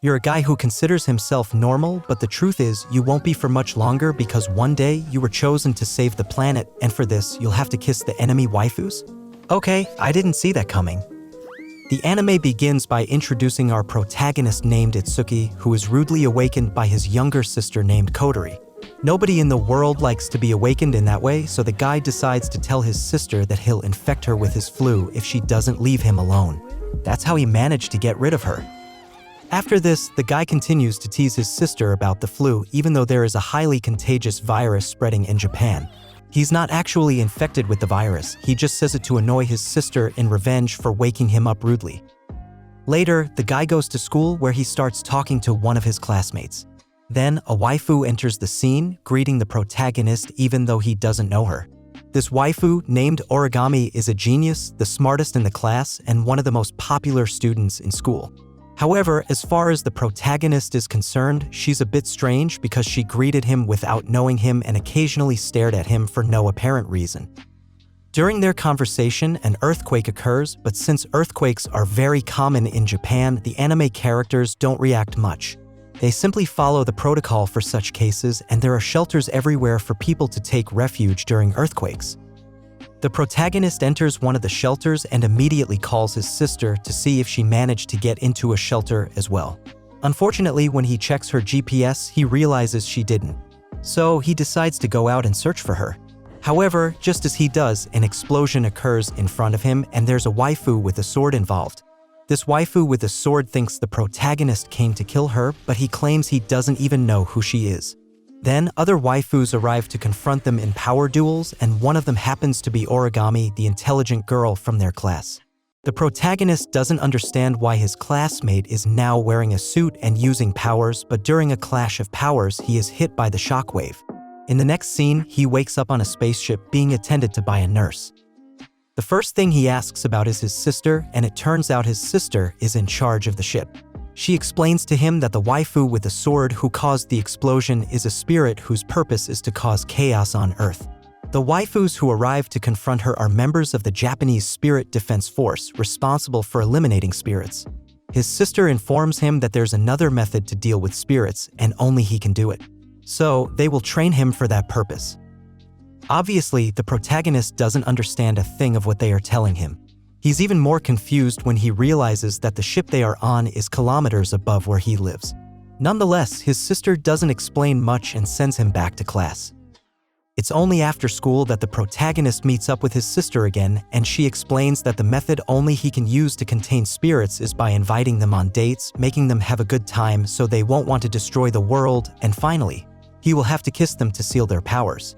You're a guy who considers himself normal, but the truth is, you won't be for much longer because one day you were chosen to save the planet, and for this, you'll have to kiss the enemy waifus? Okay, I didn't see that coming. The anime begins by introducing our protagonist named Itsuki, who is rudely awakened by his younger sister named Kodori. Nobody in the world likes to be awakened in that way, so the guy decides to tell his sister that he'll infect her with his flu if she doesn't leave him alone. That's how he managed to get rid of her. After this, the guy continues to tease his sister about the flu, even though there is a highly contagious virus spreading in Japan. He's not actually infected with the virus, he just says it to annoy his sister in revenge for waking him up rudely. Later, the guy goes to school where he starts talking to one of his classmates. Then, a waifu enters the scene, greeting the protagonist even though he doesn't know her. This waifu, named Origami, is a genius, the smartest in the class, and one of the most popular students in school. However, as far as the protagonist is concerned, she's a bit strange because she greeted him without knowing him and occasionally stared at him for no apparent reason. During their conversation, an earthquake occurs, but since earthquakes are very common in Japan, the anime characters don't react much. They simply follow the protocol for such cases, and there are shelters everywhere for people to take refuge during earthquakes. The protagonist enters one of the shelters and immediately calls his sister to see if she managed to get into a shelter as well. Unfortunately, when he checks her GPS, he realizes she didn't. So he decides to go out and search for her. However, just as he does, an explosion occurs in front of him and there's a waifu with a sword involved. This waifu with a sword thinks the protagonist came to kill her, but he claims he doesn't even know who she is. Then, other waifus arrive to confront them in power duels, and one of them happens to be Origami, the intelligent girl from their class. The protagonist doesn't understand why his classmate is now wearing a suit and using powers, but during a clash of powers, he is hit by the shockwave. In the next scene, he wakes up on a spaceship being attended to by a nurse. The first thing he asks about is his sister, and it turns out his sister is in charge of the ship. She explains to him that the waifu with the sword who caused the explosion is a spirit whose purpose is to cause chaos on Earth. The waifus who arrive to confront her are members of the Japanese Spirit Defense Force, responsible for eliminating spirits. His sister informs him that there's another method to deal with spirits, and only he can do it. So, they will train him for that purpose. Obviously, the protagonist doesn't understand a thing of what they are telling him. He's even more confused when he realizes that the ship they are on is kilometers above where he lives. Nonetheless, his sister doesn't explain much and sends him back to class. It's only after school that the protagonist meets up with his sister again, and she explains that the method only he can use to contain spirits is by inviting them on dates, making them have a good time so they won't want to destroy the world, and finally, he will have to kiss them to seal their powers.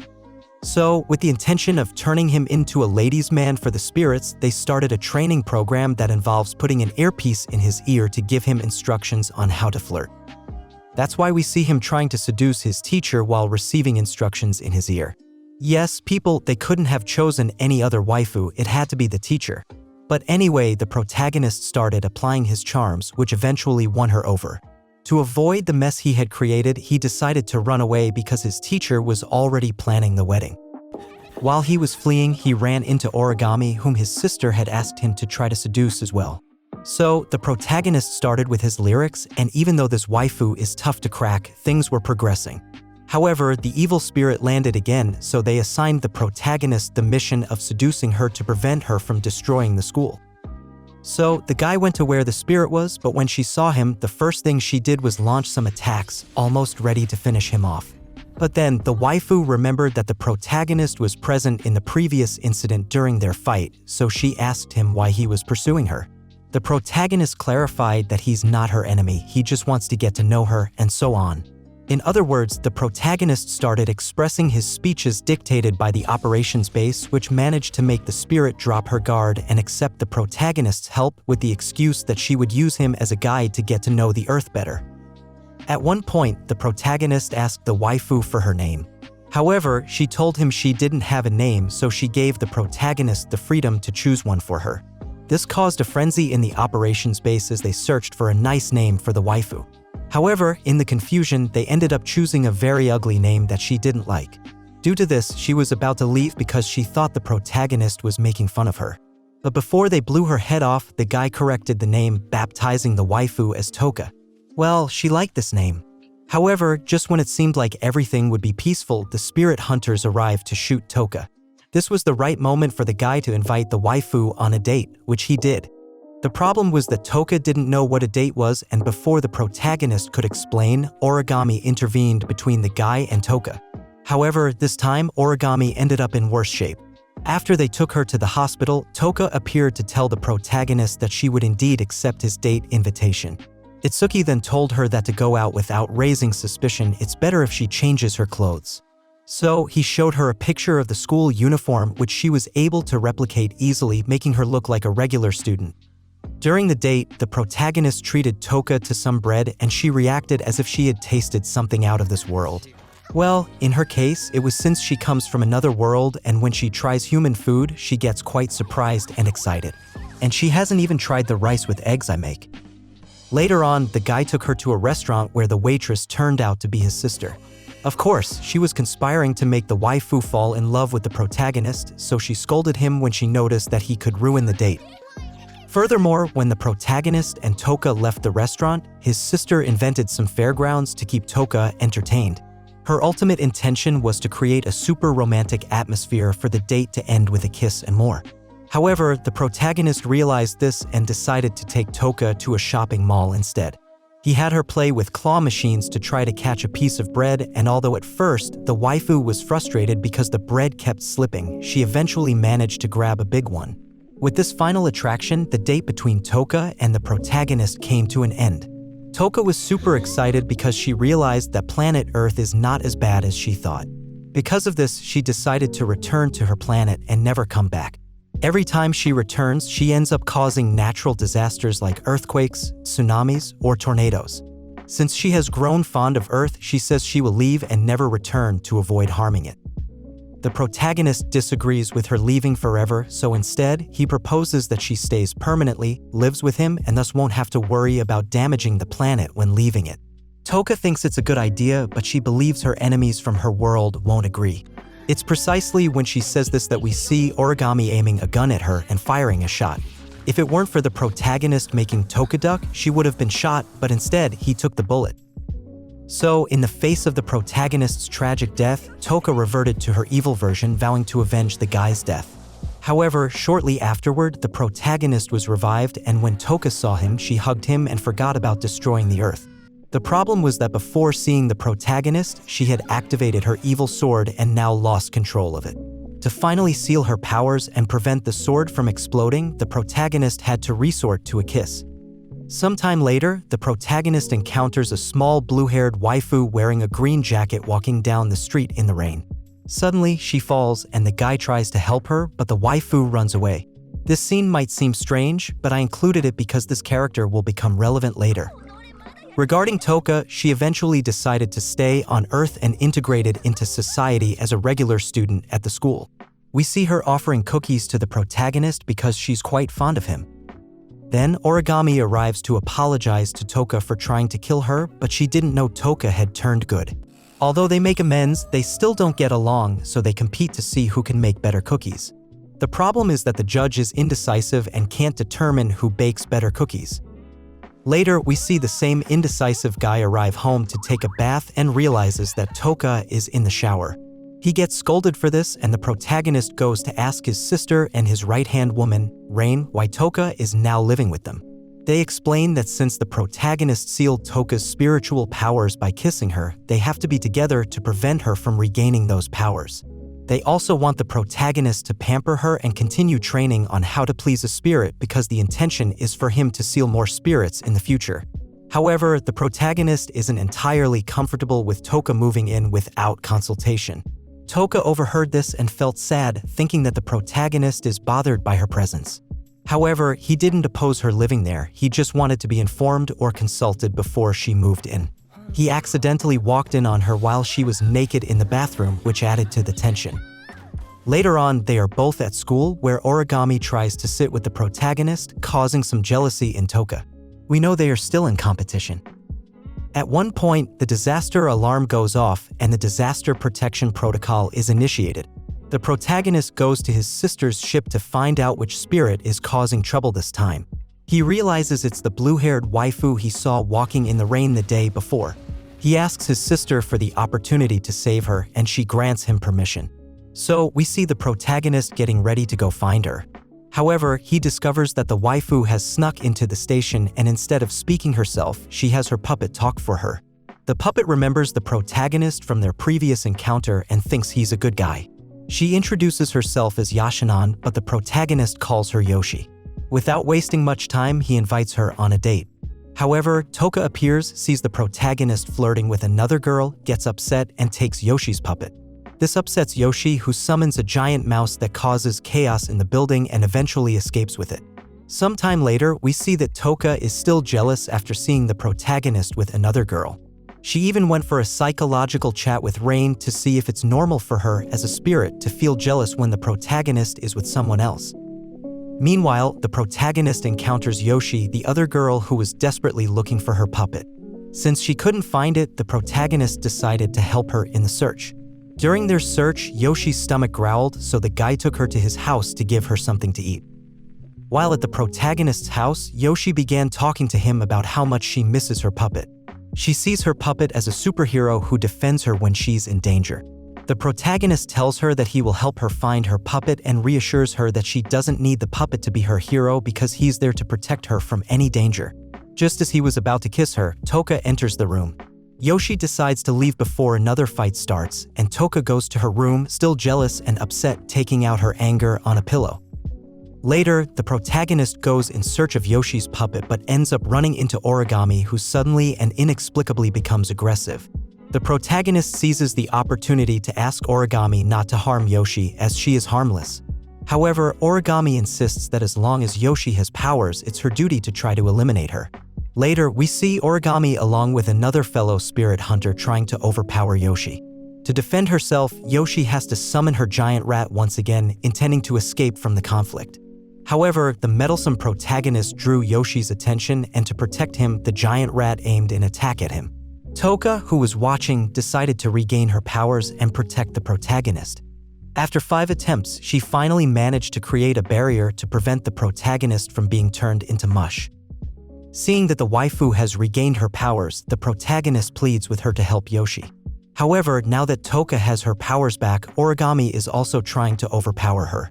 So, with the intention of turning him into a ladies' man for the spirits, they started a training program that involves putting an earpiece in his ear to give him instructions on how to flirt. That's why we see him trying to seduce his teacher while receiving instructions in his ear. Yes, they couldn't have chosen any other waifu, it had to be the teacher. But anyway, the protagonist started applying his charms, which eventually won her over. To avoid the mess he had created, he decided to run away because his teacher was already planning the wedding. While he was fleeing, he ran into Origami, whom his sister had asked him to try to seduce as well. So, the protagonist started with his lyrics, and even though this waifu is tough to crack, things were progressing. However, the evil spirit landed again, so they assigned the protagonist the mission of seducing her to prevent her from destroying the school. So, the guy went to where the spirit was, but when she saw him, the first thing she did was launch some attacks, almost ready to finish him off. But then, the waifu remembered that the protagonist was present in the previous incident during their fight, so she asked him why he was pursuing her. The protagonist clarified that he's not her enemy, he just wants to get to know her, and so on. In other words, the protagonist started expressing his speeches dictated by the operations base, which managed to make the spirit drop her guard and accept the protagonist's help with the excuse that she would use him as a guide to get to know the Earth better. At one point, the protagonist asked the waifu for her name. However, she told him she didn't have a name, so she gave the protagonist the freedom to choose one for her. This caused a frenzy in the operations base as they searched for a nice name for the waifu. However, in the confusion, they ended up choosing a very ugly name that she didn't like. Due to this, she was about to leave because she thought the protagonist was making fun of her. But before they blew her head off, the guy corrected the name, baptizing the waifu as Toka. Well, she liked this name. However, just when it seemed like everything would be peaceful, the spirit hunters arrived to shoot Toka. This was the right moment for the guy to invite the waifu on a date, which he did. The problem was that Toka didn't know what a date was, and before the protagonist could explain, Origami intervened between the guy and Toka. However, this time, Origami ended up in worse shape. After they took her to the hospital, Toka appeared to tell the protagonist that she would indeed accept his date invitation. Itsuki then told her that to go out without raising suspicion, it's better if she changes her clothes. So, he showed her a picture of the school uniform, which she was able to replicate easily, making her look like a regular student. During the date, the protagonist treated Toka to some bread, and she reacted as if she had tasted something out of this world. Well, in her case, it was since she comes from another world, and when she tries human food, she gets quite surprised and excited. And she hasn't even tried the rice with eggs I make. Later on, the guy took her to a restaurant where the waitress turned out to be his sister. Of course, she was conspiring to make the waifu fall in love with the protagonist, so she scolded him when she noticed that he could ruin the date. Furthermore, when the protagonist and Toka left the restaurant, his sister invented some fairgrounds to keep Toka entertained. Her ultimate intention was to create a super romantic atmosphere for the date to end with a kiss and more. However, the protagonist realized this and decided to take Toka to a shopping mall instead. He had her play with claw machines to try to catch a piece of bread, and although at first the waifu was frustrated because the bread kept slipping, she eventually managed to grab a big one. With this final attraction, the date between Toka and the protagonist came to an end. Toka was super excited because she realized that planet Earth is not as bad as she thought. Because of this, she decided to return to her planet and never come back. Every time she returns, she ends up causing natural disasters like earthquakes, tsunamis, or tornadoes. Since she has grown fond of Earth, she says she will leave and never return to avoid harming it. The protagonist disagrees with her leaving forever, so instead, he proposes that she stays permanently, lives with him, and thus won't have to worry about damaging the planet when leaving it. Toka thinks it's a good idea, but she believes her enemies from her world won't agree. It's precisely when she says this that we see Origami aiming a gun at her and firing a shot. If it weren't for the protagonist making Toka duck, she would have been shot, but instead, he took the bullet. So, in the face of the protagonist's tragic death, Toka reverted to her evil version, vowing to avenge the guy's death. However, shortly afterward, the protagonist was revived, and when Toka saw him, she hugged him and forgot about destroying the Earth. The problem was that before seeing the protagonist, she had activated her evil sword and now lost control of it. To finally seal her powers and prevent the sword from exploding, the protagonist had to resort to a kiss. Sometime later, the protagonist encounters a small blue-haired waifu wearing a green jacket walking down the street in the rain. Suddenly, she falls and the guy tries to help her, but the waifu runs away. This scene might seem strange, but I included it because this character will become relevant later. Regarding Toka, she eventually decided to stay on Earth and integrated into society as a regular student at the school. We see her offering cookies to the protagonist because she's quite fond of him. Then, Origami arrives to apologize to Toka for trying to kill her, but she didn't know Toka had turned good. Although they make amends, they still don't get along, so they compete to see who can make better cookies. The problem is that the judge is indecisive and can't determine who bakes better cookies. Later, we see the same indecisive guy arrive home to take a bath and realizes that Toka is in the shower. He gets scolded for this, and the protagonist goes to ask his sister and his right-hand woman, Rain, why Toka is now living with them. They explain that since the protagonist sealed Toka's spiritual powers by kissing her, they have to be together to prevent her from regaining those powers. They also want the protagonist to pamper her and continue training on how to please a spirit because the intention is for him to seal more spirits in the future. However, the protagonist isn't entirely comfortable with Toka moving in without consultation. Toka overheard this and felt sad, thinking that the protagonist is bothered by her presence. However, he didn't oppose her living there, he just wanted to be informed or consulted before she moved in. He accidentally walked in on her while she was naked in the bathroom, which added to the tension. Later on, they are both at school, where Origami tries to sit with the protagonist, causing some jealousy in Toka. We know they are still in competition. At one point, the disaster alarm goes off and the disaster protection protocol is initiated. The protagonist goes to his sister's ship to find out which spirit is causing trouble this time. He realizes it's the blue-haired waifu he saw walking in the rain the day before. He asks his sister for the opportunity to save her, and she grants him permission. So, we see the protagonist getting ready to go find her. However, he discovers that the waifu has snuck into the station, and instead of speaking herself, she has her puppet talk for her. The puppet remembers the protagonist from their previous encounter and thinks he's a good guy. She introduces herself as Yashinan, but the protagonist calls her Yoshi. Without wasting much time, he invites her on a date. However, Toka appears, sees the protagonist flirting with another girl, gets upset, and takes Yoshi's puppet. This upsets Yoshi, who summons a giant mouse that causes chaos in the building and eventually escapes with it. Sometime later, we see that Toka is still jealous after seeing the protagonist with another girl. She even went for a psychological chat with Rain to see if it's normal for her as a spirit to feel jealous when the protagonist is with someone else. Meanwhile, the protagonist encounters Yoshi, the other girl who was desperately looking for her puppet. Since she couldn't find it, the protagonist decided to help her in the search. During their search, Yoshi's stomach growled, so the guy took her to his house to give her something to eat. While at the protagonist's house, Yoshi began talking to him about how much she misses her puppet. She sees her puppet as a superhero who defends her when she's in danger. The protagonist tells her that he will help her find her puppet and reassures her that she doesn't need the puppet to be her hero because he's there to protect her from any danger. Just as he was about to kiss her, Toka enters the room. Yoshi decides to leave before another fight starts, and Toka goes to her room, still jealous and upset, taking out her anger on a pillow. Later, the protagonist goes in search of Yoshi's puppet but ends up running into Origami, who suddenly and inexplicably becomes aggressive. The protagonist seizes the opportunity to ask Origami not to harm Yoshi, as she is harmless. However, Origami insists that as long as Yoshi has powers, it's her duty to try to eliminate her. Later, we see Origami along with another fellow spirit hunter trying to overpower Yoshi. To defend herself, Yoshi has to summon her giant rat once again, intending to escape from the conflict. However, the meddlesome protagonist drew Yoshi's attention, and to protect him, the giant rat aimed an attack at him. Toka, who was watching, decided to regain her powers and protect the protagonist. After 5 attempts, she finally managed to create a barrier to prevent the protagonist from being turned into mush. Seeing that the waifu has regained her powers, the protagonist pleads with her to help Yoshi. However, now that Toka has her powers back, Origami is also trying to overpower her.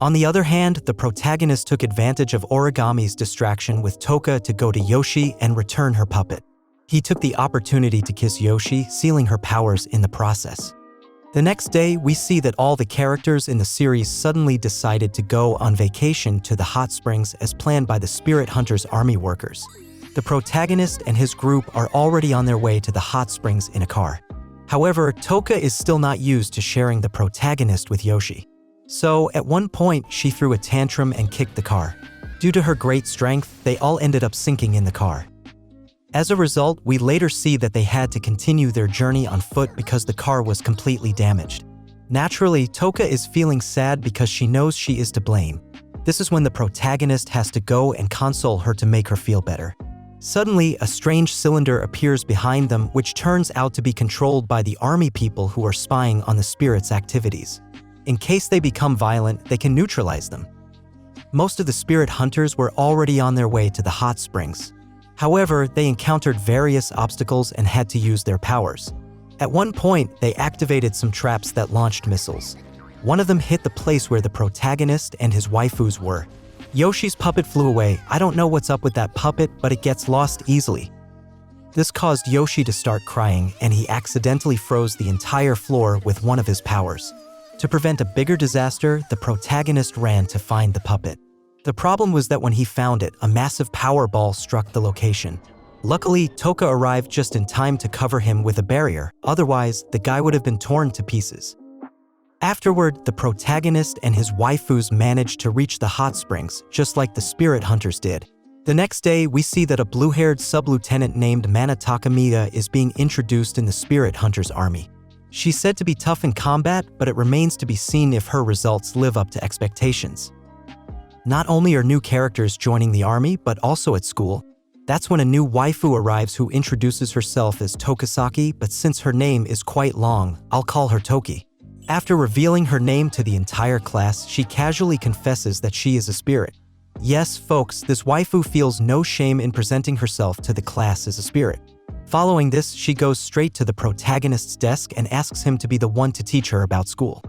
On the other hand, the protagonist took advantage of Origami's distraction with Toka to go to Yoshi and return her puppet. He took the opportunity to kiss Yoshi, sealing her powers in the process. The next day, we see that all the characters in the series suddenly decided to go on vacation to the hot springs as planned by the Spirit Hunters army workers. The protagonist and his group are already on their way to the hot springs in a car. However, Toka is still not used to sharing the protagonist with Yoshi. So, at one point, she threw a tantrum and kicked the car. Due to her great strength, they all ended up sinking in the car. As a result, we later see that they had to continue their journey on foot because the car was completely damaged. Naturally, Toka is feeling sad because she knows she is to blame. This is when the protagonist has to go and console her to make her feel better. Suddenly, a strange cylinder appears behind them, which turns out to be controlled by the army people who are spying on the spirits' activities. In case they become violent, they can neutralize them. Most of the spirit hunters were already on their way to the hot springs. However, they encountered various obstacles and had to use their powers. At one point, they activated some traps that launched missiles. One of them hit the place where the protagonist and his waifus were. Yoshi's puppet flew away. I don't know what's up with that puppet, but it gets lost easily. This caused Yoshi to start crying, and he accidentally froze the entire floor with one of his powers. To prevent a bigger disaster, the protagonist ran to find the puppet. The problem was that when he found it, a massive power ball struck the location. Luckily, Toka arrived just in time to cover him with a barrier, otherwise, the guy would have been torn to pieces. Afterward, the protagonist and his waifus managed to reach the hot springs, just like the spirit hunters did. The next day, we see that a blue-haired sub-lieutenant named Mana Takamiya is being introduced in the spirit hunters army. She's said to be tough in combat, but it remains to be seen if her results live up to expectations. Not only are new characters joining the army, but also at school. That's when a new waifu arrives who introduces herself as Tokasaki, but since her name is quite long, I'll call her Toki. After revealing her name to the entire class, she casually confesses that she is a spirit. Yes, folks, this waifu feels no shame in presenting herself to the class as a spirit. Following this, she goes straight to the protagonist's desk and asks him to be the one to teach her about school.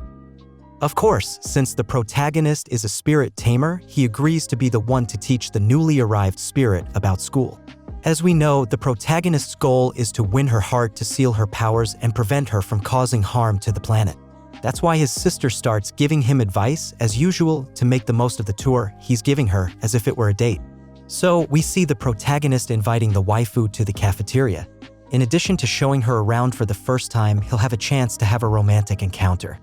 Of course, since the protagonist is a spirit tamer, he agrees to be the one to teach the newly arrived spirit about school. As we know, the protagonist's goal is to win her heart to seal her powers and prevent her from causing harm to the planet. That's why his sister starts giving him advice, as usual, to make the most of the tour he's giving her as if it were a date. So, we see the protagonist inviting the waifu to the cafeteria. In addition to showing her around for the first time, he'll have a chance to have a romantic encounter.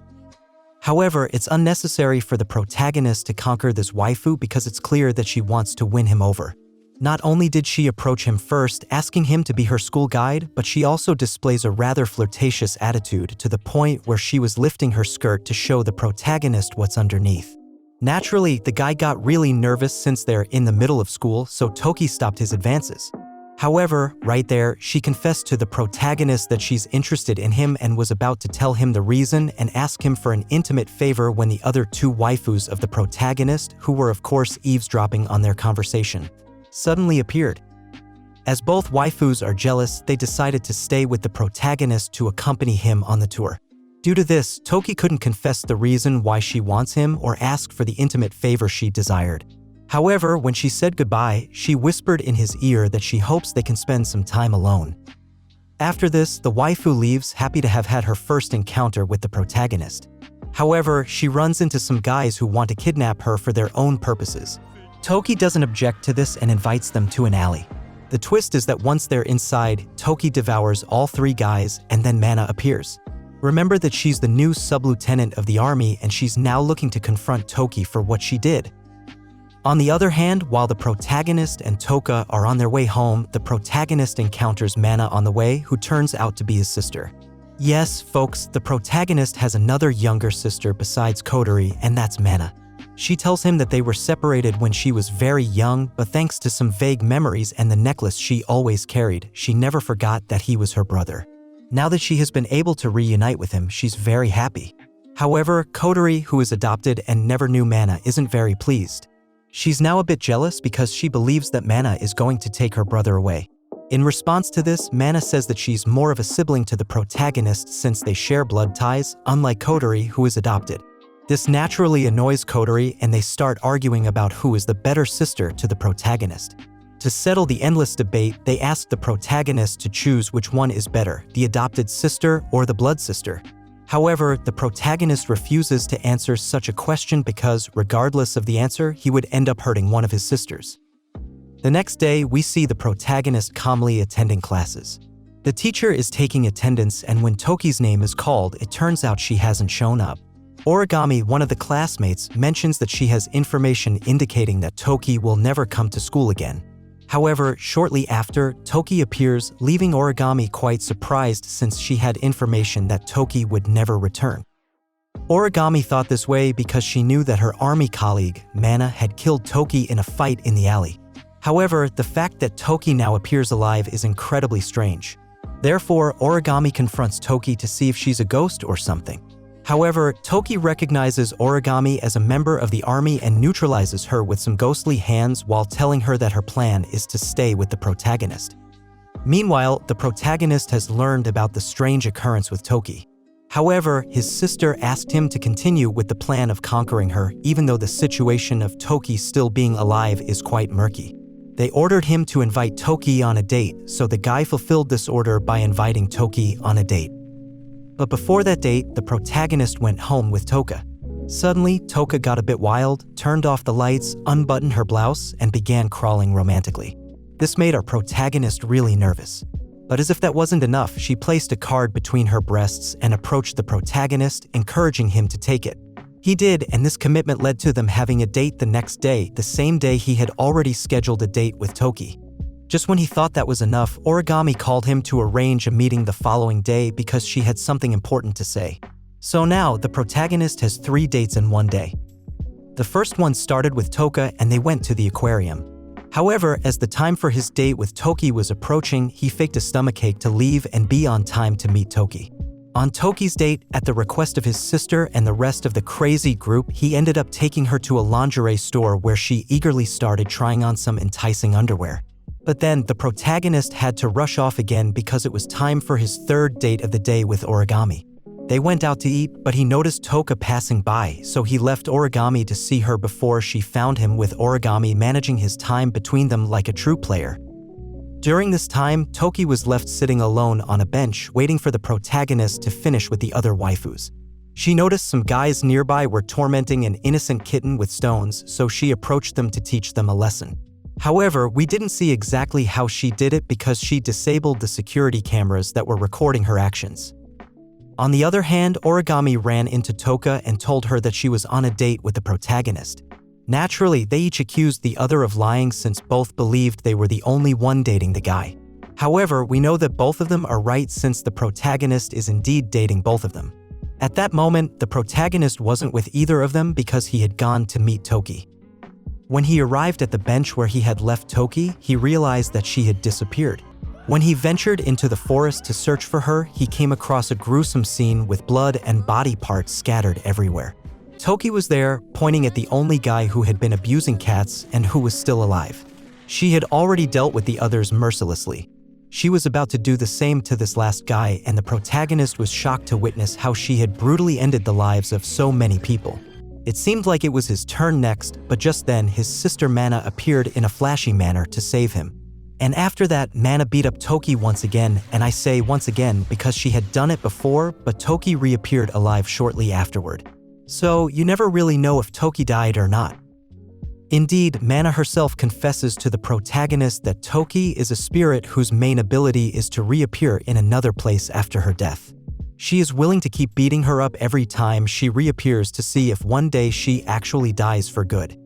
However, it's unnecessary for the protagonist to conquer this waifu because it's clear that she wants to win him over. Not only did she approach him first, asking him to be her school guide, but she also displays a rather flirtatious attitude to the point where she was lifting her skirt to show the protagonist what's underneath. Naturally, the guy got really nervous since they're in the middle of school, so Toki stopped his advances. However, right there, she confessed to the protagonist that she's interested in him and was about to tell him the reason and ask him for an intimate favor when the other two waifus of the protagonist, who were of course eavesdropping on their conversation, suddenly appeared. As both waifus are jealous, they decided to stay with the protagonist to accompany him on the tour. Due to this, Toki couldn't confess the reason why she wants him or ask for the intimate favor she desired. However, when she said goodbye, she whispered in his ear that she hopes they can spend some time alone. After this, the waifu leaves, happy to have had her first encounter with the protagonist. However, she runs into some guys who want to kidnap her for their own purposes. Toki doesn't object to this and invites them to an alley. The twist is that once they're inside, Toki devours all three guys and then Mana appears. Remember that she's the new sub-lieutenant of the army and she's now looking to confront Toki for what she did. On the other hand, while the protagonist and Toka are on their way home, the protagonist encounters Mana on the way, who turns out to be his sister. Yes, folks, the protagonist has another younger sister besides Kodori, and that's Mana. She tells him that they were separated when she was very young, but thanks to some vague memories and the necklace she always carried, she never forgot that he was her brother. Now that she has been able to reunite with him, she's very happy. However, Kodori, who is adopted and never knew Mana, isn't very pleased. She's now a bit jealous because she believes that Mana is going to take her brother away. In response to this, Mana says that she's more of a sibling to the protagonist since they share blood ties, unlike Kodori, who is adopted. This naturally annoys Kodori and they start arguing about who is the better sister to the protagonist. To settle the endless debate, they ask the protagonist to choose which one is better, the adopted sister or the blood sister. However, the protagonist refuses to answer such a question because, regardless of the answer, he would end up hurting one of his sisters. The next day, we see the protagonist calmly attending classes. The teacher is taking attendance, and when Toki's name is called, it turns out she hasn't shown up. Origami, one of the classmates, mentions that she has information indicating that Toki will never come to school again. However, shortly after, Toki appears, leaving Origami quite surprised since she had information that Toki would never return. Origami thought this way because she knew that her army colleague, Mana, had killed Toki in a fight in the alley. However, the fact that Toki now appears alive is incredibly strange. Therefore, Origami confronts Toki to see if she's a ghost or something. However, Toki recognizes Origami as a member of the army and neutralizes her with some ghostly hands while telling her that her plan is to stay with the protagonist. Meanwhile, the protagonist has learned about the strange occurrence with Toki. However, his sister asked him to continue with the plan of conquering her, even though the situation of Toki still being alive is quite murky. They ordered him to invite Toki on a date, so the guy fulfilled this order by inviting Toki on a date. But before that date, the protagonist went home with Toka. Suddenly, Toka got a bit wild, turned off the lights, unbuttoned her blouse, and began crawling romantically. This made our protagonist really nervous. But as if that wasn't enough, she placed a card between her breasts and approached the protagonist, encouraging him to take it. He did, and this commitment led to them having a date the next day, the same day he had already scheduled a date with Toki. Just when he thought that was enough, Origami called him to arrange a meeting the following day because she had something important to say. So now, the protagonist has 3 dates in one day. The first one started with Toka and they went to the aquarium. However, as the time for his date with Toki was approaching, he faked a stomachache to leave and be on time to meet Toki. On Toki's date, at the request of his sister and the rest of the crazy group, he ended up taking her to a lingerie store where she eagerly started trying on some enticing underwear. But then the protagonist had to rush off again because it was time for his third date of the day with Origami. They went out to eat, but he noticed Toka passing by, so he left Origami to see her before she found him, with Origami managing his time between them like a true player. During this time, Toki was left sitting alone on a bench waiting for the protagonist to finish with the other waifus. She noticed some guys nearby were tormenting an innocent kitten with stones, so she approached them to teach them a lesson. However, we didn't see exactly how she did it because she disabled the security cameras that were recording her actions. On the other hand, Origami ran into Toka and told her that she was on a date with the protagonist. Naturally, they each accused the other of lying since both believed they were the only one dating the guy. However, we know that both of them are right since the protagonist is indeed dating both of them. At that moment, the protagonist wasn't with either of them because he had gone to meet Toki. When he arrived at the bench where he had left Toki, he realized that she had disappeared. When he ventured into the forest to search for her, he came across a gruesome scene with blood and body parts scattered everywhere. Toki was there, pointing at the only guy who had been abusing cats and who was still alive. She had already dealt with the others mercilessly. She was about to do the same to this last guy, and the protagonist was shocked to witness how she had brutally ended the lives of so many people. It seemed like it was his turn next, but just then his sister Mana appeared in a flashy manner to save him. And after that, Mana beat up Toki once again, and I say once again because she had done it before, but Toki reappeared alive shortly afterward. So you never really know if Toki died or not. Indeed, Mana herself confesses to the protagonist that Toki is a spirit whose main ability is to reappear in another place after her death. She is willing to keep beating her up every time she reappears to see if one day she actually dies for good.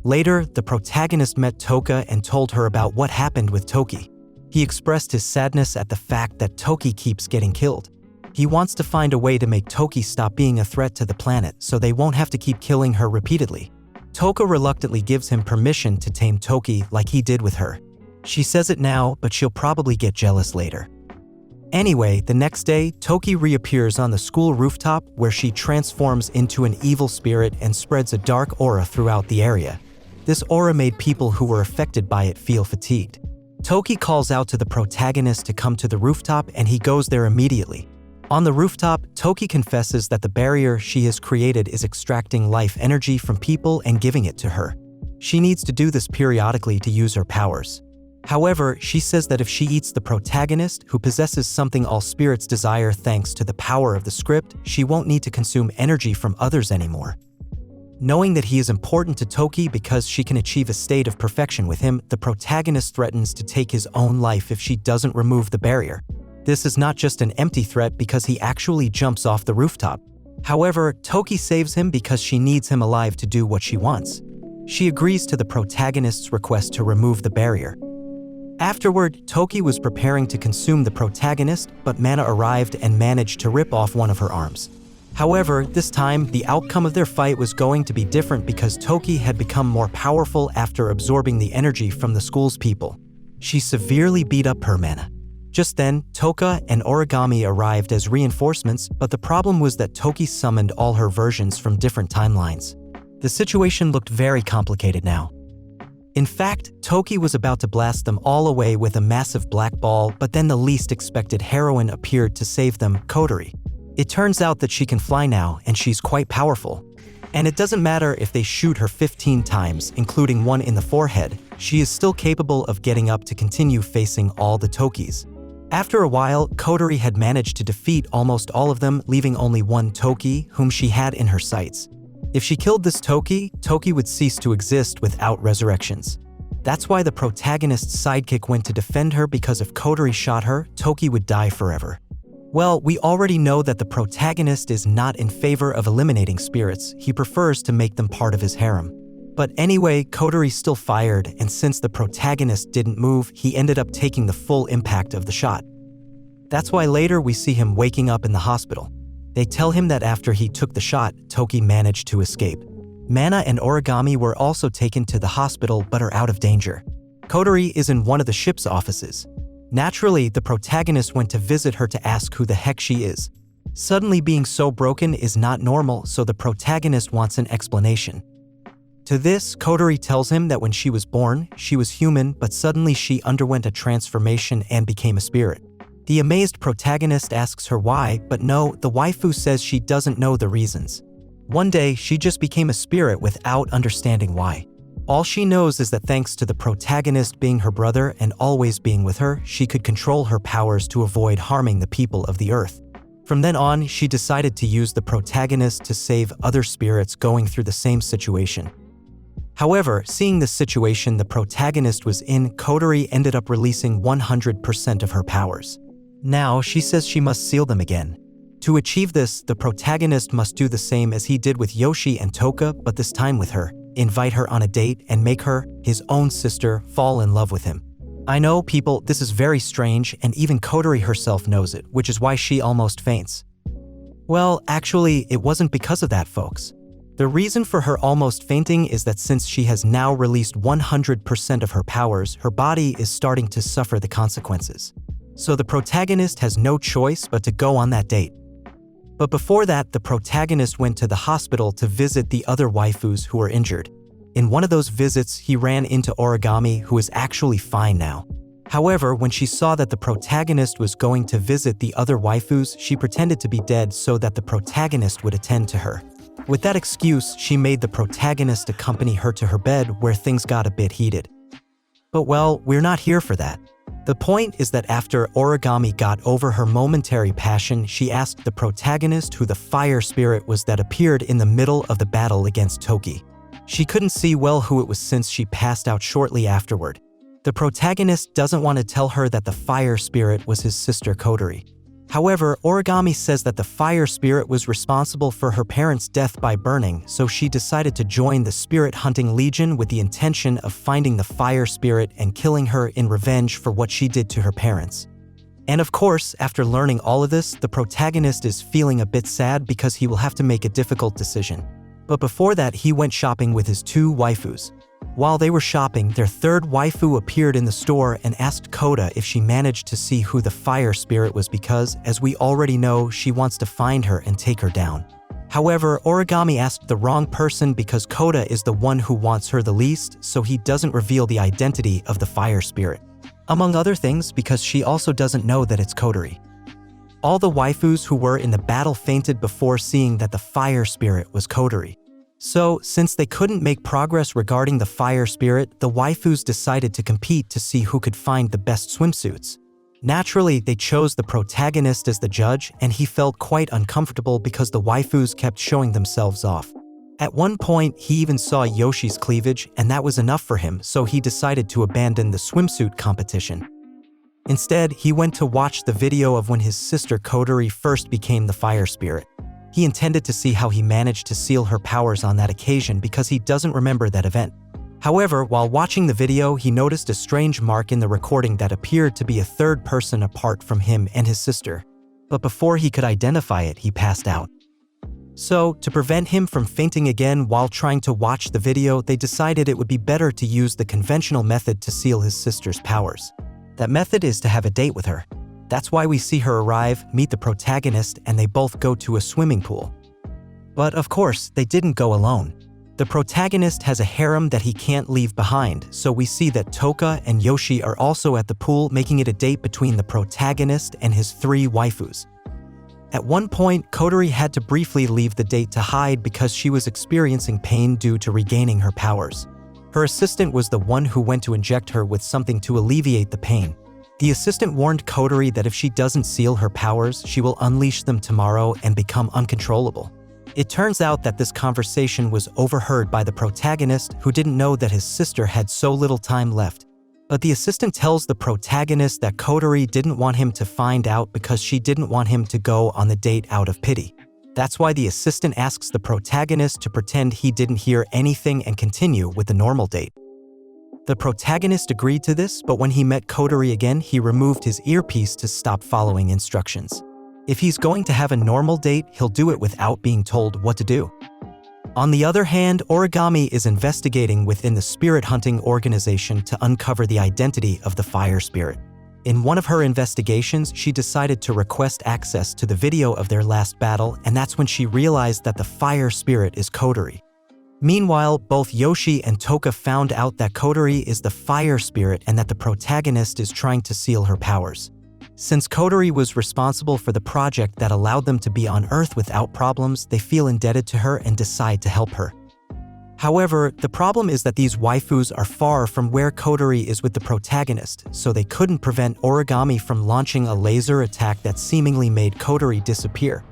Later, the protagonist met Toka and told her about what happened with Toki. He expressed his sadness at the fact that Toki keeps getting killed. He wants to find a way to make Toki stop being a threat to the planet so they won't have to keep killing her repeatedly. Toka reluctantly gives him permission to tame Toki like he did with her. She says it now, but she'll probably get jealous later. Anyway, the next day, Toki reappears on the school rooftop where she transforms into an evil spirit and spreads a dark aura throughout the area. This aura made people who were affected by it feel fatigued. Toki calls out to the protagonist to come to the rooftop, and he goes there immediately. On the rooftop, Toki confesses that the barrier she has created is extracting life energy from people and giving it to her. She needs to do this periodically to use her powers. However, she says that if she eats the protagonist, who possesses something all spirits desire thanks to the power of the script, she won't need to consume energy from others anymore. Knowing that he is important to Toki because she can achieve a state of perfection with him, the protagonist threatens to take his own life if she doesn't remove the barrier. This is not just an empty threat because he actually jumps off the rooftop. However, Toki saves him because she needs him alive to do what she wants. She agrees to the protagonist's request to remove the barrier. Afterward, Toki was preparing to consume the protagonist, but Mana arrived and managed to rip off one of her arms. However, this time, the outcome of their fight was going to be different because Toki had become more powerful after absorbing the energy from the school's people. She severely beat up her Mana. Just then, Toka and Origami arrived as reinforcements, but the problem was that Toki summoned all her versions from different timelines. The situation looked very complicated now. In fact, Toki was about to blast them all away with a massive black ball, but then the least expected heroine appeared to save them, Kill3R. It turns out that she can fly now, and she's quite powerful. And it doesn't matter if they shoot her 15 times, including one in the forehead, she is still capable of getting up to continue facing all the Tokis. After a while, Kill3R had managed to defeat almost all of them, leaving only one Toki, whom she had in her sights. If she killed this Toki, Toki would cease to exist without resurrections. That's why the protagonist's sidekick went to defend her, because if Kill3R shot her, Toki would die forever. Well, we already know that the protagonist is not in favor of eliminating spirits. He prefers to make them part of his harem. But anyway, Kill3R still fired, and since the protagonist didn't move, he ended up taking the full impact of the shot. That's why later we see him waking up in the hospital. They tell him that after he took the shot, Toki managed to escape. Mana and Origami were also taken to the hospital but are out of danger. Kill3R is in one of the ship's offices. Naturally, the protagonist went to visit her to ask who the heck she is. Suddenly being so broken is not normal, so the protagonist wants an explanation. To this, Kotori tells him that when she was born, she was human, but suddenly she underwent a transformation and became a spirit. The amazed protagonist asks her why, but no, the waifu says she doesn't know the reasons. One day, she just became a spirit without understanding why. All she knows is that thanks to the protagonist being her brother and always being with her, she could control her powers to avoid harming the people of the earth. From then on, she decided to use the protagonist to save other spirits going through the same situation. However, seeing the situation the protagonist was in, Kotori ended up releasing 100% of her powers. Now, she says she must seal them again. To achieve this, the protagonist must do the same as he did with Yoshi and Toka, but this time with her. Invite her on a date and make her, his own sister, fall in love with him. I know, people, this is very strange, and even Kotori herself knows it, which is why she almost faints. Well, actually, it wasn't because of that, folks. The reason for her almost fainting is that since she has now released 100% of her powers, her body is starting to suffer the consequences. So the protagonist has no choice but to go on that date. But before that, the protagonist went to the hospital to visit the other waifus who were injured. In one of those visits, he ran into Origami, who is actually fine now. However, when she saw that the protagonist was going to visit the other waifus, she pretended to be dead so that the protagonist would attend to her. With that excuse, she made the protagonist accompany her to her bed, where things got a bit heated. But well, we're not here for that. The point is that after Origami got over her momentary passion, she asked the protagonist who the fire spirit was that appeared in the middle of the battle against Toki. She couldn't see well who it was since she passed out shortly afterward. The protagonist doesn't want to tell her that the fire spirit was his sister Kotori. However, Origami says that the fire spirit was responsible for her parents' death by burning, so she decided to join the Spirit Hunting Legion with the intention of finding the fire spirit and killing her in revenge for what she did to her parents. And of course, after learning all of this, the protagonist is feeling a bit sad because he will have to make a difficult decision. But before that, he went shopping with his two waifus. While they were shopping, their third waifu appeared in the store and asked Koda if she managed to see who the fire spirit was because, as we already know, she wants to find her and take her down. However, Origami asked the wrong person because Koda is the one who wants her the least, so he doesn't reveal the identity of the fire spirit. Among other things, because she also doesn't know that it's Kotori. All the waifus who were in the battle fainted before seeing that the fire spirit was Kotori. So, since they couldn't make progress regarding the fire spirit, the waifus decided to compete to see who could find the best swimsuits. Naturally, they chose the protagonist as the judge, and he felt quite uncomfortable because the waifus kept showing themselves off. At one point, he even saw Yoshi's cleavage, and that was enough for him, so he decided to abandon the swimsuit competition. Instead, he went to watch the video of when his sister Kotori first became the fire spirit. He intended to see how he managed to seal her powers on that occasion because he doesn't remember that event. However, while watching the video, he noticed a strange mark in the recording that appeared to be a third person apart from him and his sister. But before he could identify it, he passed out. So, to prevent him from fainting again while trying to watch the video, they decided it would be better to use the conventional method to seal his sister's powers. That method is to have a date with her. That's why we see her arrive, meet the protagonist, and they both go to a swimming pool. But of course, they didn't go alone. The protagonist has a harem that he can't leave behind, so we see that Toka and Yoshi are also at the pool, making it a date between the protagonist and his three waifus. At one point, Kotori had to briefly leave the date to hide because she was experiencing pain due to regaining her powers. Her assistant was the one who went to inject her with something to alleviate the pain. The assistant warned Kotori that if she doesn't seal her powers, she will unleash them tomorrow and become uncontrollable. It turns out that this conversation was overheard by the protagonist, who didn't know that his sister had so little time left. But the assistant tells the protagonist that Kotori didn't want him to find out because she didn't want him to go on the date out of pity. That's why the assistant asks the protagonist to pretend he didn't hear anything and continue with the normal date. The protagonist agreed to this, but when he met Kotori again, he removed his earpiece to stop following instructions. If he's going to have a normal date, he'll do it without being told what to do. On the other hand, Origami is investigating within the spirit hunting organization to uncover the identity of the fire spirit. In one of her investigations, she decided to request access to the video of their last battle, and that's when she realized that the fire spirit is Kotori. Meanwhile, both Yoshi and Toka found out that Kotori is the fire spirit and that the protagonist is trying to seal her powers. Since Kotori was responsible for the project that allowed them to be on Earth without problems, they feel indebted to her and decide to help her. However, the problem is that these waifus are far from where Kotori is with the protagonist, so they couldn't prevent Origami from launching a laser attack that seemingly made Kotori disappear.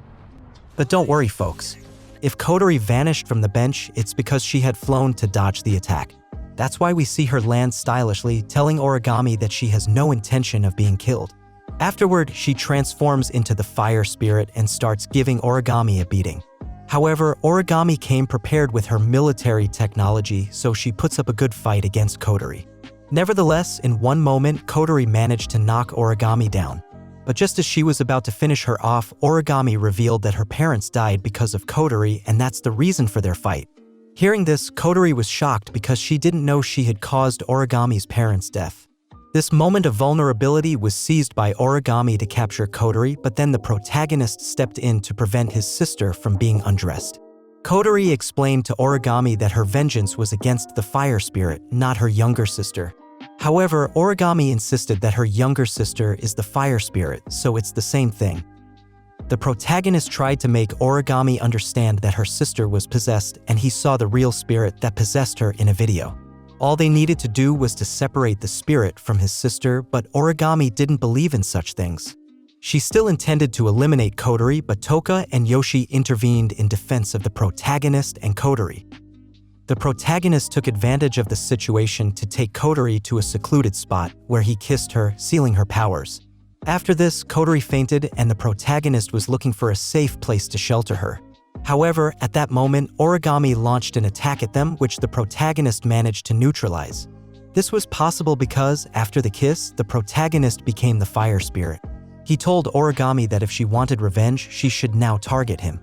But don't worry, folks. If Kotori vanished from the bench, it's because she had flown to dodge the attack. That's why we see her land stylishly, telling Origami that she has no intention of being killed. Afterward, she transforms into the fire spirit and starts giving Origami a beating. However, Origami came prepared with her military technology, so she puts up a good fight against Kotori. Nevertheless, in one moment, Kotori managed to knock Origami down. But just as she was about to finish her off, Origami revealed that her parents died because of Kotori, and that's the reason for their fight. Hearing this, Kotori was shocked because she didn't know she had caused Origami's parents' death. This moment of vulnerability was seized by Origami to capture Kotori, but then the protagonist stepped in to prevent his sister from being undressed. Kotori explained to Origami that her vengeance was against the fire spirit, not her younger sister. However, Origami insisted that her younger sister is the fire spirit, so it's the same thing. The protagonist tried to make Origami understand that her sister was possessed, and he saw the real spirit that possessed her in a video. All they needed to do was to separate the spirit from his sister, but Origami didn't believe in such things. She still intended to eliminate Kotori, but Toka and Yoshi intervened in defense of the protagonist and Kotori. The protagonist took advantage of the situation to take Kotori to a secluded spot, where he kissed her, sealing her powers. After this, Kotori fainted, and the protagonist was looking for a safe place to shelter her. However, at that moment, Origami launched an attack at them, which the protagonist managed to neutralize. This was possible because, after the kiss, the protagonist became the fire spirit. He told Origami that if she wanted revenge, she should now target him.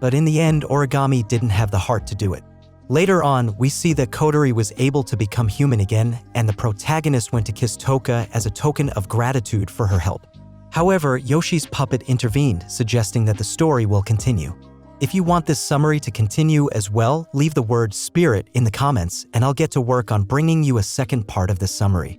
But in the end, Origami didn't have the heart to do it. Later on, we see that Kotori was able to become human again, and the protagonist went to kiss Toka as a token of gratitude for her help. However, Yoshi's puppet intervened, suggesting that the story will continue. If you want this summary to continue as well, leave the word spirit in the comments, and I'll get to work on bringing you a second part of this summary.